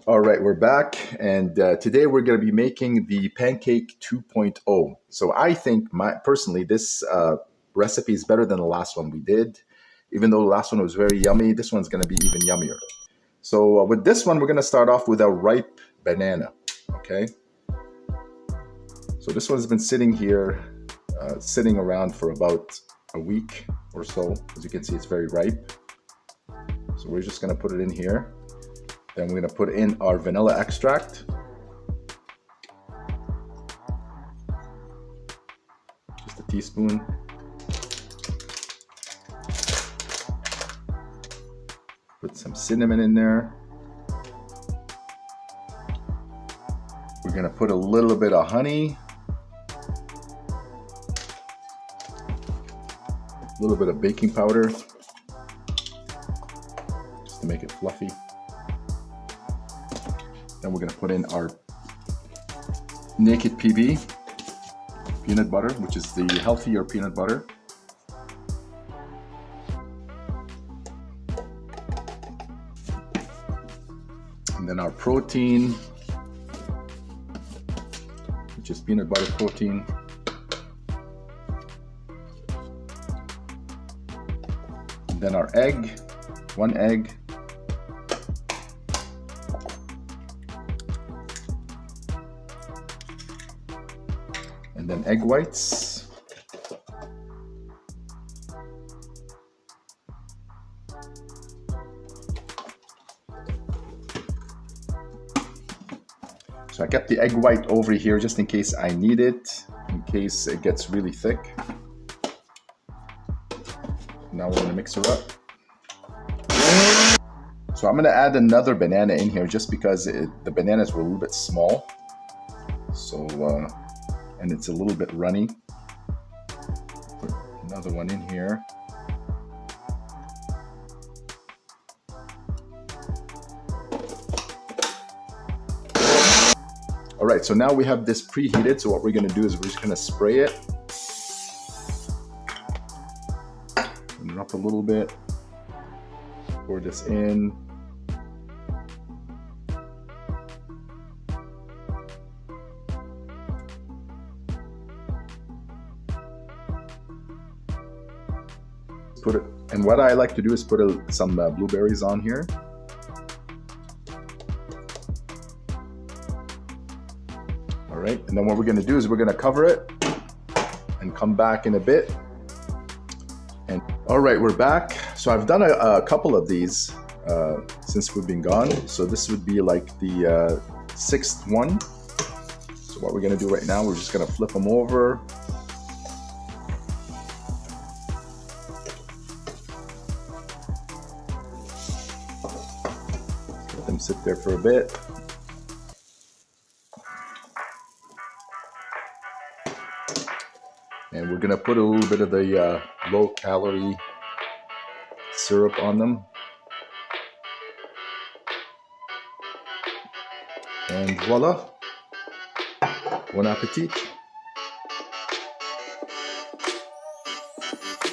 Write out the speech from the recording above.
All right, we're back, and today we're going to be making the pancake 2.0. So I think, personally, this recipe is better than the last one we did. Even though the last one was very yummy, this one's going to be even yummier. So with this one, we're going to start off with a ripe banana, okay? So this one's been sitting here, sitting around for about a week or so. As you can see, it's very ripe. So we're just going to put it in here. Then we're going to put in our vanilla extract. Just a teaspoon. Put some cinnamon in there. We're going to put a little bit of honey. A little bit of baking powder. Just to make it fluffy. Then we're going to put in our naked PB, peanut butter, which is the healthier peanut butter. And then our protein, which is peanut butter protein. And then our egg, one egg. And then egg whites. So I kept the egg white over here just in case I need it, in case it gets really thick. Now we're going to mix her up. So I'm going to add another banana in here just because the bananas were a little bit small. So and it's a little bit runny. Put another one in here. All right, so now we have this preheated. So what we're gonna do is we're just gonna spray it. Turn it up a little bit. Pour this in. And what I like to do is put some blueberries on here. All right, and then what we're going to do is we're going to cover it and come back in a bit. And all right, we're back. So I've done a couple of these since we've been gone. So this would be like the sixth one. So what we're going to do right now, we're just going to flip them over. Them sit there for a bit. And we're gonna put a little bit of the low-calorie syrup on them. And voila, bon appetit.